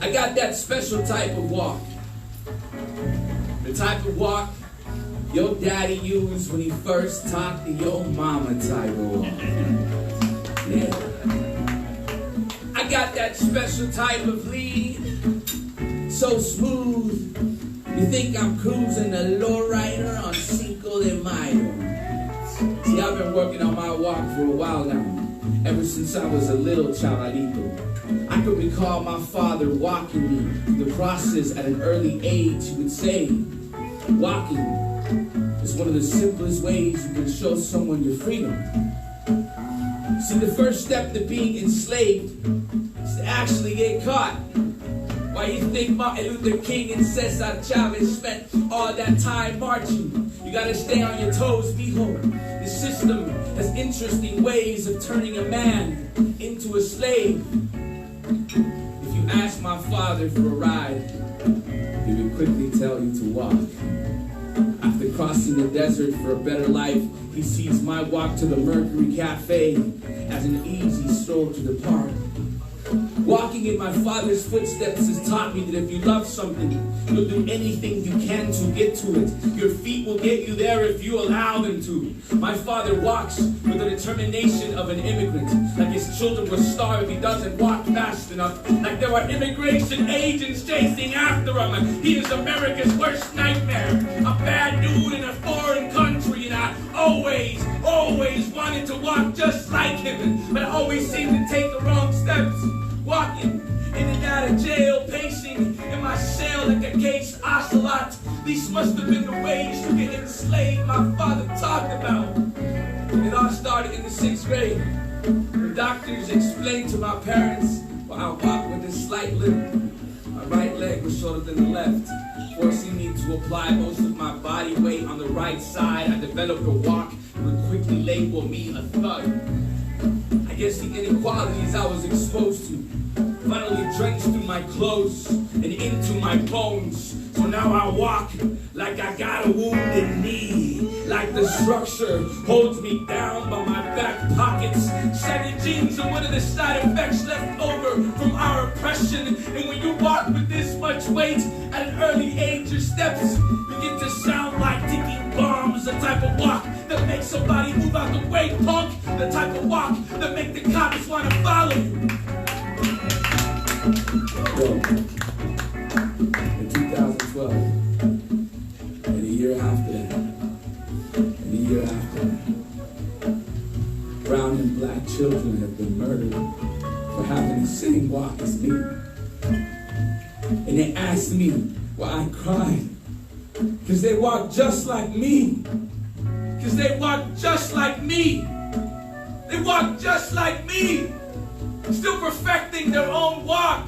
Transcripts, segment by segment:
I got that special type of walk. The type of walk your daddy used when he first talked to your mama type of walk. Yeah. I got that special type of lead. So smooth. You think I'm cruising a lowrider on Cinco de Mayo. See, I've been working on my walk for a while now. Ever since I was a little chavadito. I could recall my father walking me through the process at an early age. He would say, walking is one of the simplest ways you can show someone your freedom. See, the first step to being enslaved is to actually get caught. Why you think Martin Luther King and Cesar Chavez spent all that time marching? You gotta stay on your toes, mijo. The system has interesting ways of turning a man into a slave. If you ask my father for a ride, he would quickly tell you to walk. After crossing the desert for a better life, he sees my walk to the Mercury Cafe as an easy stroll to the park. Walking in my father's footsteps has taught me that if you love something, you'll do anything you can to get to it. Your feet will get you there if you allow them to. My father walks with the determination of an immigrant, like his children will starve if he doesn't walk fast enough, like there are immigration agents chasing after him. He is America's worst nightmare, a bad dude in a foreign country, and I always wanted to walk just like him, but I always seemed to take the wrong steps. Walking in and out of jail, pacing in my cell like a caged ocelot. These must have been the ways you get enslaved my father talked about. It all started in the 6th grade. The doctors explained to my parents why I walked with a slight limp. My right leg was shorter than the left, forcing me to apply most of my body weight on the right side. I developed a walk and would quickly label me a thug. I guess the inequalities I was exposed to finally drenched through my clothes and into my bones. So now I walk like I got a wounded knee, like the structure holds me down by my back pockets. Saggy jeans are one of the side effects left over from our oppression. And when you walk with this much weight at an early age, your steps begin to sound like ticking bombs. The type of walk that makes somebody move out the way, punk. The type of walk that make the cops want to follow you. Yo, in 2012, and a year after that, brown and black children have been murdered for having the same walk as me. And they asked me why I cried. Because they walk just like me. Because they walk just like me. They walk just like me. Still perfecting their own walk.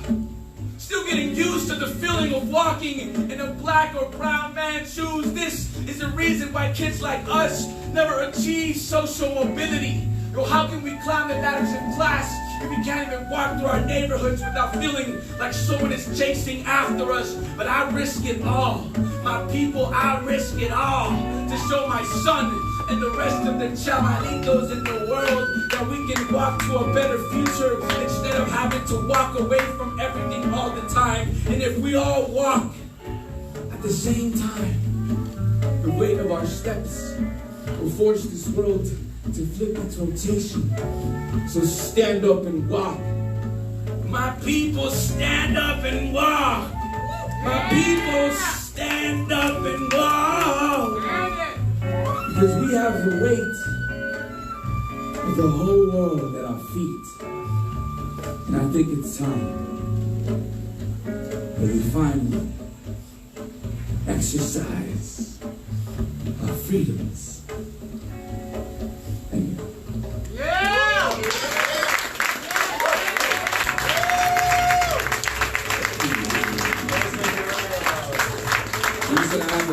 Still getting used to the feeling of walking in a black or brown man's shoes. This is the reason why kids like us never achieve social mobility. Yo, how can we climb the ladders in class if we can't even walk through our neighborhoods without feeling like someone is chasing after us? But I risk it all. My people, I risk it all to show my son and the rest of the chavalitos in the world that we can walk to a better future instead of having to walk away from everything all the time. And if we all walk at the same time, the weight of our steps will force this world to flip its rotation. So stand up and walk. My people, stand up and walk. My people, stand up and walk. Because we have the weight of the whole world at our feet. And I think it's time that we finally exercise our freedoms.